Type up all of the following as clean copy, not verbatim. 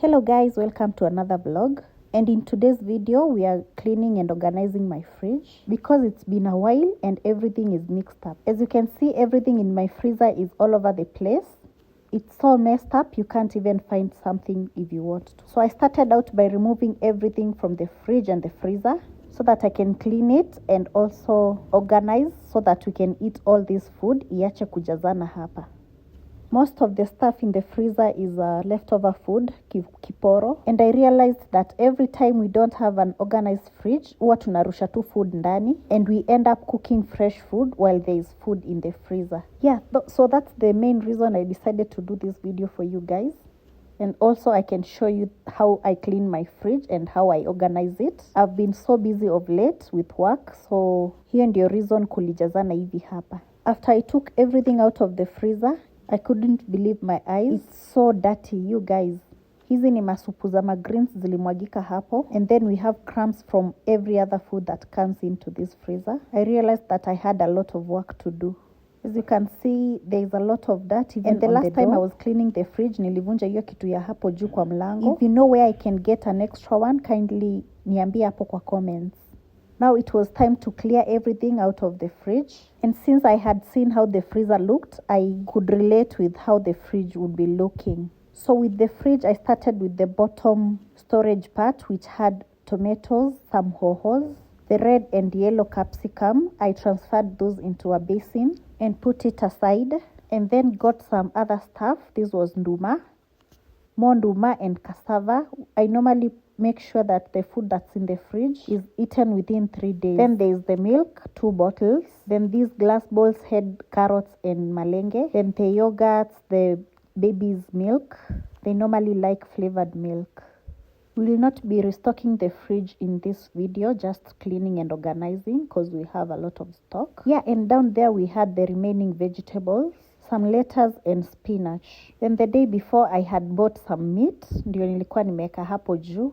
Hello guys, welcome to another vlog. And in today's video, we are cleaning and organizing my fridge because it's been a while and everything is mixed up. As you can see, everything in my freezer is all over the place. It's so messed up, you can't even find something if you want to. So I started out by removing everything from the fridge and the freezer so that I can clean it and also organize so that we can eat all this food. Iache kujazana hapa. Most of the stuff in the freezer is leftover food, kiporo. And I realized that every time we don't have an organized fridge, huwa tunarusha tu food ndani, and we end up cooking fresh food while there is food in the freezer. Yeah, so that's the main reason I decided to do this video for you guys. And also I can show you how I clean my fridge and how I organize it. I've been so busy of late with work, so hiyo ndio reason kulijazana hivi hapa. After I took everything out of the freezer, I couldn't believe my eyes. It's so dirty, you guys. Hizi ni masupu za magreens zilimwagika hapo. And then we have crumbs from every other food that comes into this freezer. I realized that I had a lot of work to do. As you can see, there is a lot of dirt even on the door. And the last time I was cleaning the fridge, nilivunja hiyo kitu ya hapo juu kwa mlango. If you know where I can get an extra one, kindly niambie hapo kwa comments. Now it was time to clear everything out of the fridge. And since I had seen how the freezer looked, I could relate with how the fridge would be looking. So with the fridge, I started with the bottom storage part, which had tomatoes, some hohos, the red and yellow capsicum. I transferred those into a basin and put it aside. And then got some other stuff. This was nduma, more nduma and cassava. I normally make sure that the food that's in the fridge is eaten within 3 days. Then there is the milk, 2 bottles. Then these glass bowls had carrots and malenge. Then the yogurts, the baby's milk. They normally like flavored milk. We will not be restocking the fridge in this video, just cleaning and organizing because we have a lot of stock. Yeah, and down there we had the remaining vegetables, some lettuce and spinach. Then the day before I had bought some meat, ndio nilikuwa nimeweka hapo juu.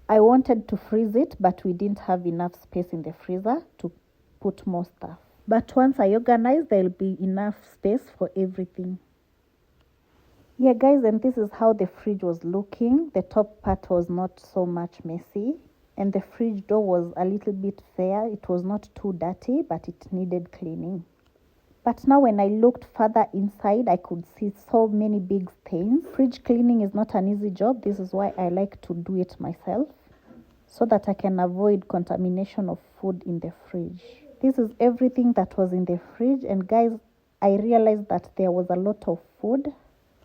I wanted to freeze it, but we didn't have enough space in the freezer to put more stuff. But once I organize, there'll be enough space for everything. Yeah, guys, and this is how the fridge was looking. The top part was not so much messy, and the fridge door was a little bit fair. It was not too dirty, but it needed cleaning. But now when I looked further inside, I could see so many big stains. Fridge cleaning is not an easy job. This is why I like to do it myself, so that I can avoid contamination of food in the fridge. This is everything that was in the fridge. And guys, I realized that there was a lot of food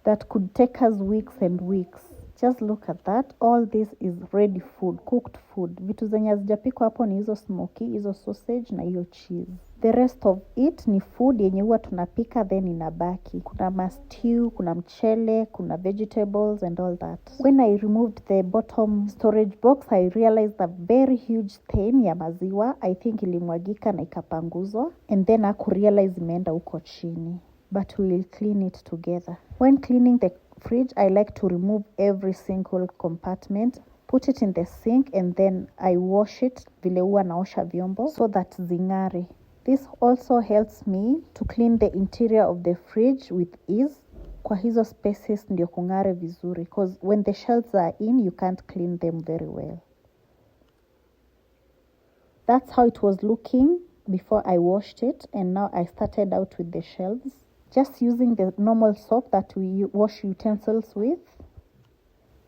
that could take us weeks and weeks. Just look at that. All this is ready food, cooked food. Vitu zenye hazijapikwa hapo ni hizo smoky, hizo sausage na hiyo cheese. The rest of it ni food yenye huwa tunapika then inabaki. Kuna stew, kuna mchele, kuna vegetables and all that. When I removed the bottom storage box, I realized a very huge stain ya maziwa. I think ilimwagika na ikapanguzwa. And then I could realize imeenda huko chini. But we will clean it together. When cleaning the fridge, I like to remove every single compartment, put it in the sink, and then I wash it vile huwa naosha vyombo so that zingare. This also helps me to clean the interior of the fridge with ease. Kwa hizo spaces ndio kungare vizuri, because when the shelves are in, you can't clean them very well. That's how it was looking before I washed it, and now I started out with the shelves. Just using the normal soap that we wash utensils with,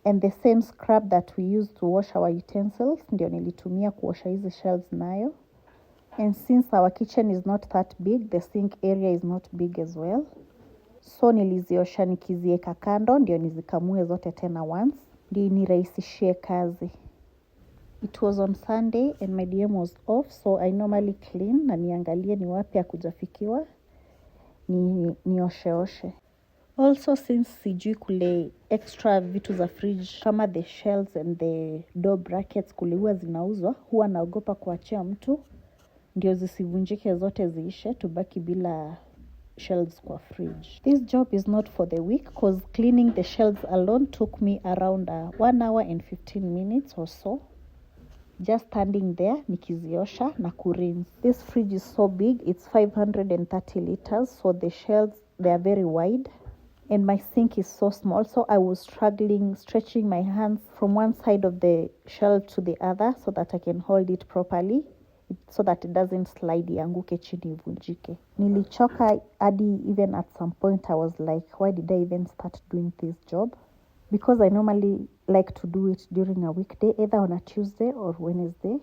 and the same scrub that we use to wash our utensils, ndio nilitumia kuosha hizi shelves nayo. And since our kitchen is not that big, the sink area is not big as well. So niliziosha nikizieka kando, ndio nizikamue zote tena once, ndio nirahisishie kazi. It was on Sunday and my DM was off, so I normally clean na niangalie ni wapi hakujafikiwa. Nioshe. Also, since sijui kule extra vitu za fridge kama the shelves and the door brackets kule huwa zinauzwa, huwa naogopa kuachia mtu ndio zisivunjike zote ziishe tubaki bila shelves kwa fridge. This job is not for the week because cleaning the shelves alone took me around 1 hour and 15 minutes or so. Just standing there nikiziosha na kurinse. This fridge is so big, it's 530 liters, so the shelves, they are very wide. and my sink is so small, so I was struggling stretching my hands from one side of the shelf to the other so that I can hold it properly, so that it doesn't slide ianguke chini ivunjike. Nilichoka hadi even at some point I was like, why did I even start doing this job? Because I normally like to do it during a weekday, either on a Tuesday or Wednesday,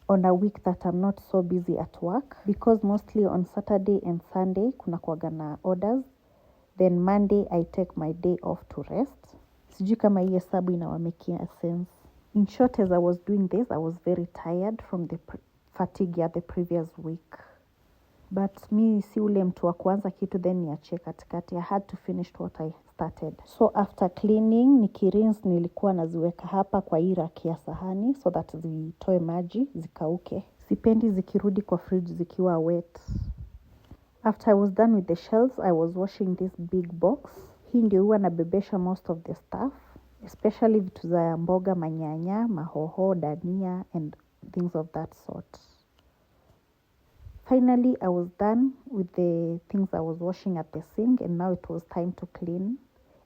on a week that I'm not so busy at work, because mostly on Saturday and Sunday kuna kuwaga na orders. Then Monday I take my day off to rest. Sijui kama hii hesabu inawamekia sense. In short, as I was doing this, I was very tired from the fatigue ya the previous week. But mi si ule mtu wa kuanza kitu then niachie katikati. I had to finish what I started. So after cleaning, nikirinse nilikuwa naziweka hapa kwa hii rack ya sahani so that zitoe maji, zikauke. Sipendi zikirudi kwa fridge zikiwa wet. After I was done with the shelves, I was washing this big box. Hii ndio huwa nabebesha most of the stuff, especially vitu za mboga, manyanya, mahoho, dania and things of that sort. Finally, I was done with the things I was washing at the sink, and now it was time to clean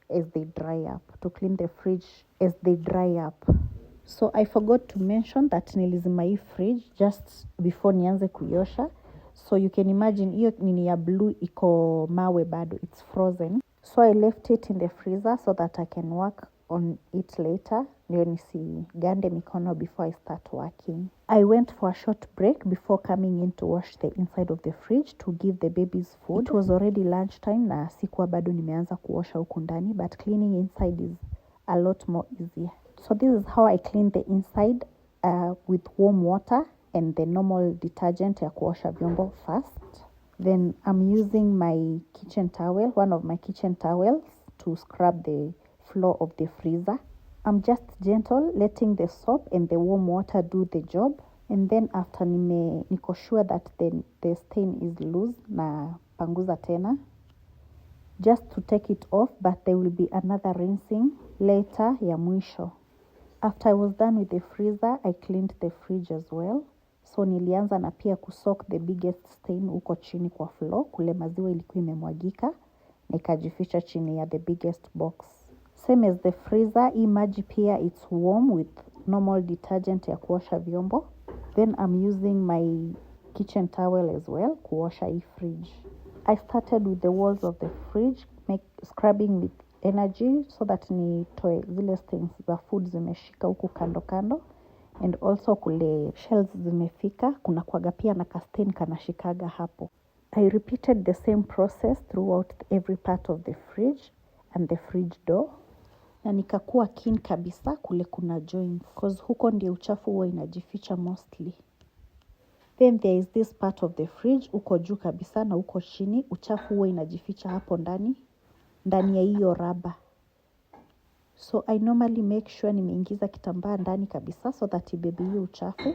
as they dry up, to clean the fridge as they dry up. So I forgot to mention that nilizima hii fridge just before nianze kuiosha. So you can imagine hiyo nini ya blue iko mawe bado, it's frozen. So I left it in the freezer so that I can work on it later. Ndio nisigande mikono before I start working. I went for a short break before coming in to wash the inside of the fridge to give the babies food. It was already lunchtime na sikuwa bado nimeanza kuosha huku ndani, but cleaning inside is a lot more easier. So this is how I clean the inside with warm water and the normal detergent ya kuosha vyombo first. Then I'm using my kitchen towel, one of my kitchen towels, to scrub the floor of the freezer. I'm just gentle, letting the soap and the warm water do the job. And then after niko sure that the stain is loose, na panguza tena, just to take it off, but there will be another rinsing later ya mwisho. After I was done with the freezer, I cleaned the fridge as well. So nilianza na pia kusoak the biggest stain uko chini kwa floor, kule maziwa ilikuwa imemwagika na ikajificha chini ya the biggest box. Same as the freezer, hii maji pia it's warm with normal detergent ya kuosha vyombo. Then I'm using my kitchen towel as well kuosha hii fridge. I started with the walls of the fridge, scrubbing with energy so that nitoe zile stains za food zimeshika huku kando kando, and also kule shells zimefika kuna kuwaga pia na kastain kanashikaga hapo. I repeated the same process throughout every part of the fridge and the fridge door, na nikakuwa keen kabisa kule kuna joints, cause huko ndio uchafu huwa inajificha mostly. Then there is this part of the fridge uko juu kabisa na uko chini, uchafu huwa inajificha hapo ndani ya hiyo raba. So I normally make sure nimeingiza kitambaa ndani kabisa so that ibebe hiyo uchafu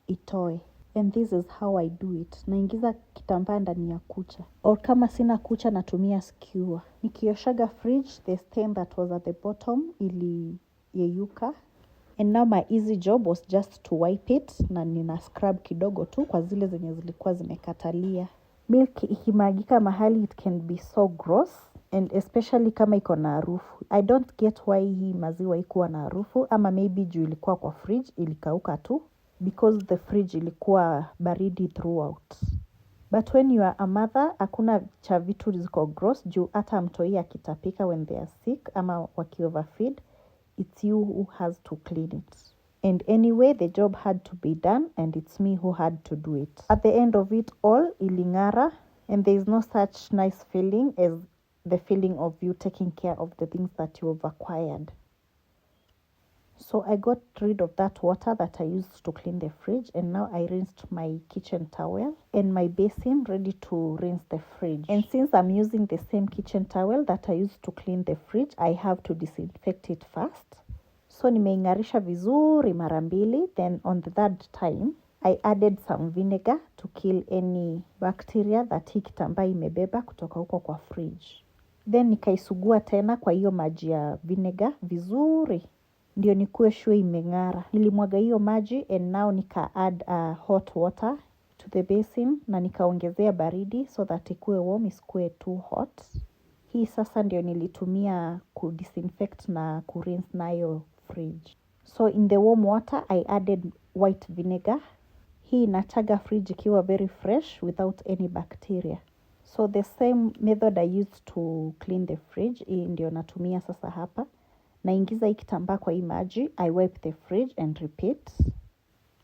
itoe. And this is how I do it. Naingiza kitambaa ndani ya kucha. Or kama sina kucha natumia skewer. Nikioshaga fridge, the stain that was at the bottom iliyeyuka. And now my easy job was just to wipe it, na nina scrub kidogo tu kwa zile zenye zilikuwa zimekatalia. Milk ikimagika mahali, it can be so gross, and especially kama iko na harufu. I don't get why hii maziwa ikuwa na harufu, ama maybe juu ilikuwa kwa fridge ilikauka tu, because the fridge ilikuwa baridi throughout. But when you are a mother, hakuna cha vitu ziko gross juu hata mtoi akitapika when they are sick ama waki overfeed, it's you who has to clean it. And anyway, the job had to be done, and it's me who had to do it. At the end of it all, ilingara, and there is no such nice feeling as the feeling of you taking care of the things that you have acquired. So I got rid of that water that I used to clean the fridge, and now I rinsed my kitchen towel and my basin ready to rinse the fridge. And since I'm using the same kitchen towel that I used to clean the fridge, I have to disinfect it first. So nimeingarisha vizuri mara mbili, then on the third time, I added some vinegar to kill any bacteria that hii kitambaa imebeba kutoka huko kwa fridge. Then nikaisugua tena kwa hiyo maji ya vinegar vizuri, ndio nikuwe sure imengara. Nilimwaga hiyo maji, and now nika add hot water to the basin, na nikaongezea baridi so that ikuwe warm, isikuwe too hot. Hii sasa ndio nilitumia kudisinfect na kurinse nayo fridge. So in the warm water I added white vinegar. Hii inataga fridge ikiwa very fresh without any bacteria. So the same method I used to clean the fridge, hii ndio natumia sasa hapa. Naingiza hii kitambaa kwa hii maji, I wipe the fridge and repeat.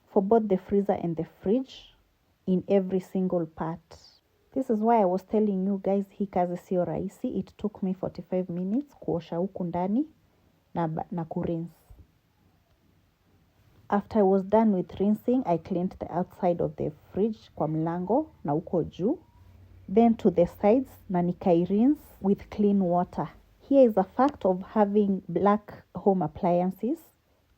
For both the freezer and the fridge, in every single part. This is why I was telling you guys, hii kazi sio rahisi. It took me 45 minutes kuosha huku ndani na kurinse. After I was done with rinsing, I cleaned the outside of the fridge kwa mlango na huko juu. Then to the sides na nikairinse with clean water. Here is a fact of having black home appliances.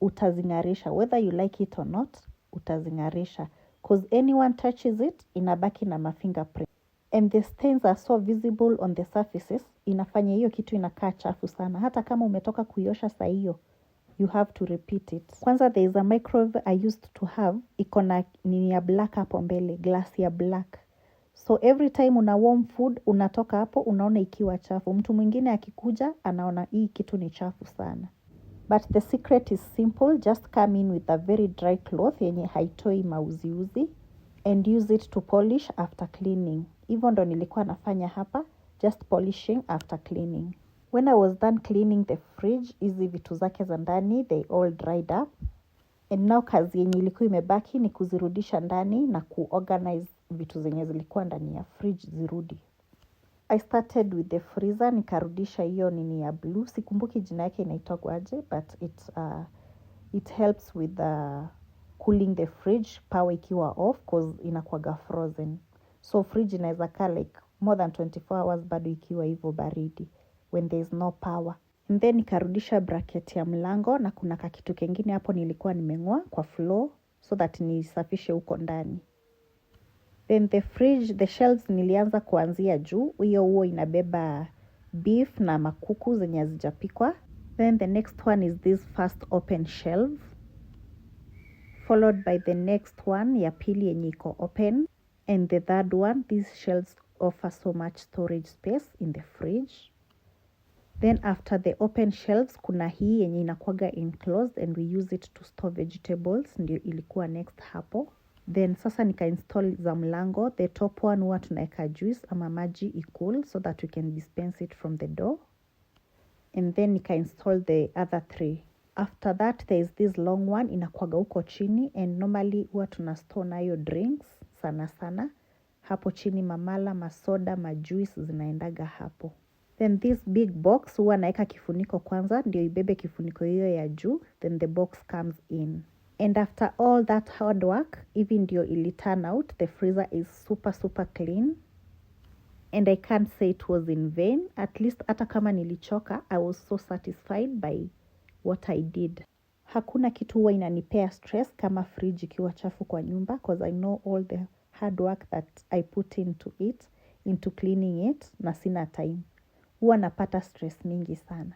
Utazingarisha. Whether you like it or not, utazingarisha. Because anyone touches it, inabaki na mafingerprint. And the stains are so visible on the surfaces, inafanya hiyo kitu inakaa chafu sana. Hata kama umetoka kuiosha saa hiyo, you have to repeat it. Kwanza there is a microwave I used to have, iko na nini ya black hapo mbele, glass ya black. So every time una warm food, unatoka hapo, unaona ikiwa chafu. Mtu mwingine akikuja, anaona hii kitu ni chafu sana. But the secret is simple, just come in with a very dry cloth yenye haitoi mauziuzi and use it to polish after cleaning. Hivyo ndo nilikuwa nafanya hapa, just polishing after cleaning. When I was done cleaning the fridge, hizi vitu zake za ndani, they all dried up. And now kazi yenye ilikuwa imebaki ni kuzirudisha ndani na kuorganize vitu zenye zilikuwa ndani ya fridge zirudi. I started with the freezer, nikarudisha hiyo nini ya blue. Sikumbuki jina yake inaitwa aje, but it helps with cooling the fridge, power ikiwa off, cause inakuwaga frozen. So fridge inaweza kaa like more than 24 hours bado ikiwa hivyo baridi when there is no power. And then nikarudisha bracket ya mlango na kuna kakitu kengine hapo nilikuwa nimeng'oa kwa floor so that nisafishe huko ndani. Then the fridge, the shelves nilianza kuanzia juu, huo inabeba beef na makuku zenye hazijapikwa. Then the next one is this first open shelf, followed by the next one ya pili yenye iko open, and the third one. These shelves offer so much storage space in the fridge. Then after the open shelves kuna hii yenye inakuwaga enclosed and we use it to store vegetables, ndio ilikuwa next hapo. Then sasa nika install za mlango. The top one huwa tunaeka juice ama maji equal so that we can dispense it from the door. And then nika install the other three. After that there is this long one inakuwaga huko chini and normally huwa tunastore nayo drinks sana sana. Hapo chini mamala, masoda, majuice zinaendaga hapo. Then this big box huwa naeka kifuniko kwanza ndio ibebe kifuniko hiyo ya juu, then the box comes in. And after all that hard work, even ndio ili turn out, the freezer is super clean. And I can't say it was in vain. At least hata kama nilichoka, I was so satisfied by what I did. Hakuna kitu huwa inanipea stress kama fridge ikiwa chafu kwa nyumba, because I know all the hard work that I put into it, into cleaning it, na sina time. Huwa napata stress mingi sana.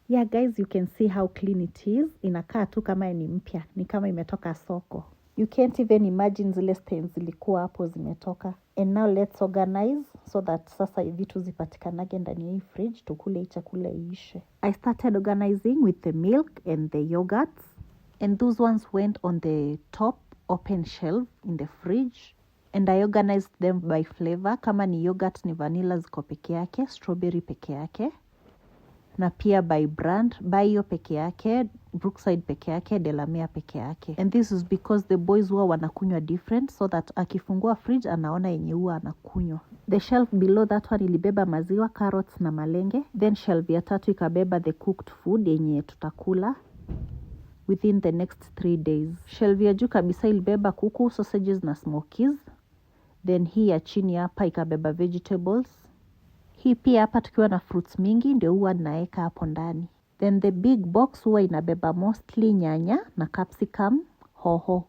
Yeah guys, you can see how clean it is. Inakaa tu kama ni mpya, ni kama imetoka soko. You can't even imagine zile stains zilikuwa hapo zimetoka. And now let's organize so that sasa vitu zipatikanage ndani ya hii fridge tukule chakula iishe. I started organizing with the milk and the yogurts, and those ones went on the top open shelf in the fridge. And I organized them by flavor. Kama ni yogurt ni vanilla ziko peke yake, strawberry peke yake. Na pia by brand, Bio peke yake, Brookside peke yake, Delamere peke yake. And this is because the boys huwa wanakunywa different, so that akifungua fridge anaona yenye huwa anakunywa. The shelf below that one ilibeba maziwa, carrots na malenge. Then shelf ya tatu ikabeba the cooked food yenye tutakula within the next 3 days. Shelf ya juu kabisa ilibeba kuku, sausages na smokies. Then hii ya chini hapa ikabeba vegetables. Hii pia hapa tukiwa na fruits mingi ndio huwa naeka hapo ndani. Then the big box huwa inabeba mostly nyanya na capsicum, hoho.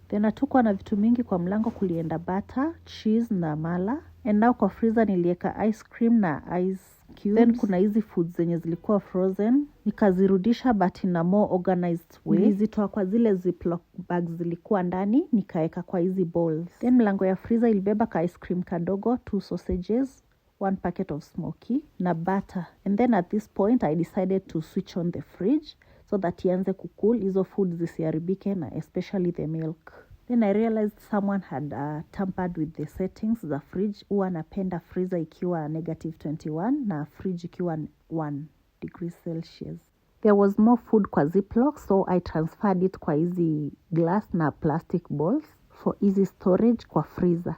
Then hatukuwa na vitu mingi kwa mlango, kulienda butter, cheese na mala. And now kwa freezer nilieka ice cream na ice cubes. Then kuna hizi foods zenye zilikuwa frozen, nikazirudisha but in a more organized way. Nilizitoa kwa zile ziploc bags zilikuwa ndani, nikaeka kwa hizi bowls. Then mlango ya freezer ilibeba ka ice cream kadogo, 2 sausages, 1 packet of smoky na butter. And then at this point I decided to switch on the fridge so that ianze kukul hizo foods zisiharibike na especially the milk. Then I realized someone had tampered with the settings za fridge. Huwa napenda freezer ikiwa -21 na fridge ikiwa 1 degrees Celsius. There was more food kwa Ziploc, so I transferred it kwa hizi glass na plastic bowls for easy storage kwa freezer.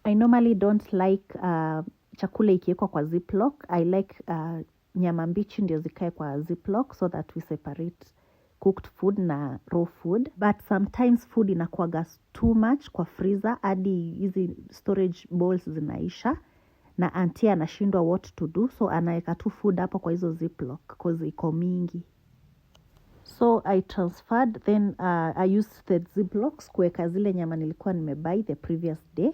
I normally don't like chakula ikiwekwa kwa Ziploc. I like nyama mbichi ndio zikae kwa Ziploc so that we separate cooked food na raw food. But sometimes food inakuwaga too much kwa freezer hadi hizi storage bowls zinaisha na auntie anashindwa what to do, so anaweka tu food hapo kwa hizo Ziploc cause iko mingi. So I transferred, then I used the Ziplocs kuweka zile nyama nilikuwa nimebuy the previous day.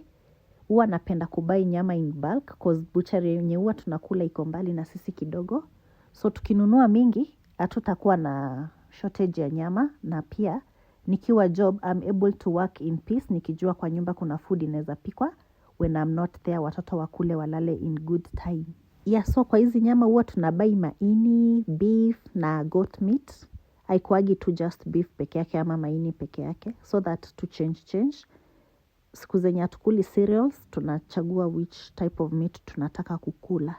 Huwa napenda kubuy nyama in bulk cause butchery yenye huwa tunakula iko mbali na sisi kidogo. So tukinunua mingi hatutakuwa na shortage ya nyama, na pia nikiwa job I'm able to work in peace nikijua kwa nyumba kuna food inaweza pikwa when I'm not there, watoto wakule walale in good time. Yeah, so kwa hizi nyama huwa tunabai maini, beef na goat meat. Haikuwagi tu just beef peke yake ama maini peke yake, so that to change. Siku zenye hatukuli cereals tunachagua which type of meat tunataka kukula.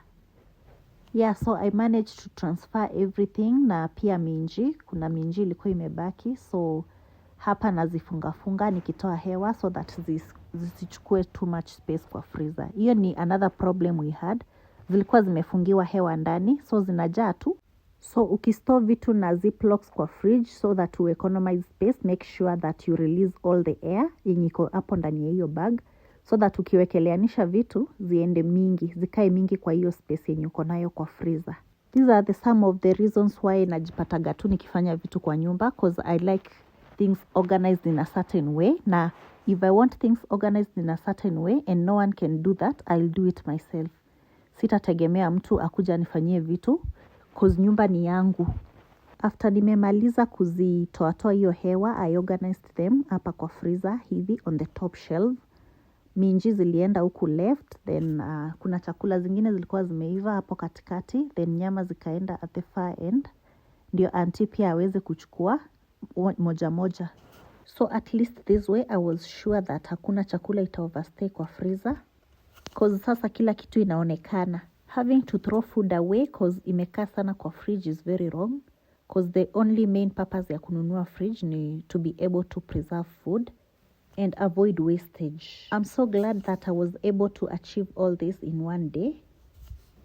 Yeah, so I managed to transfer everything, na pia minji, kuna minji ilikuwa imebaki, so hapa nazifunga nikitoa hewa so that zisichukue too much space kwa freezer. Hiyo ni another problem we had. Zilikuwa zimefungiwa hewa ndani, so zinajaa tu. So ukistore vitu na Ziplocs kwa fridge so that to economize space, make sure that you release all the air yenye iko hapo ndani ya hiyo bag so that ukiwekeleanisha vitu ziende mingi, zikae mingi kwa hiyo space yenye uko nayo kwa freezer. These are some of the reasons why najipataga tu nikifanya vitu kwa nyumba, cause I like things organized in a certain way. Na if I want things organized in a certain way and no one can do that, I'll do it myself. Sitategemea mtu akuja nifanyie vitu cause nyumba ni yangu. After nimemaliza kuzitoa hiyo hewa, I organized them hapa kwa freezer hivi on the top shelf. Minji zilienda huku left, then kuna chakula zingine zilikuwa zimeiva hapo katikati, then nyama zikaenda at the far end ndio auntie pia aweze kuchukua moja moja. So at least this way I was sure that hakuna chakula ita overstay kwa freezer, cause sasa kila kitu inaonekana. Having to throw food away cause imekaa sana kwa fridge is very wrong, cause the only main purpose ya kununua fridge ni to be able to preserve food and avoid wastage. I'm so glad that I was able to achieve all this in one day.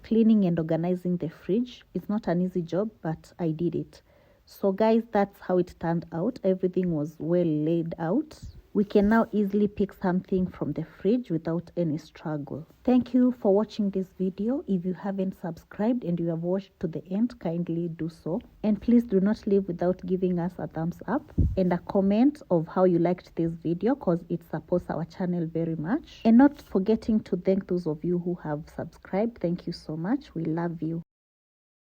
Cleaning and organizing the fridge is not an easy job, but I did it. So guys, that's how it turned out. Everything was well laid out. We can now easily pick something from the fridge without any struggle. Thank you for watching this video. If you haven't subscribed and you have watched to the end, kindly do so. And please do not leave without giving us a thumbs up and a comment of how you liked this video, because it supports our channel very much. And not forgetting to thank those of you who have subscribed. Thank you so much. We love you.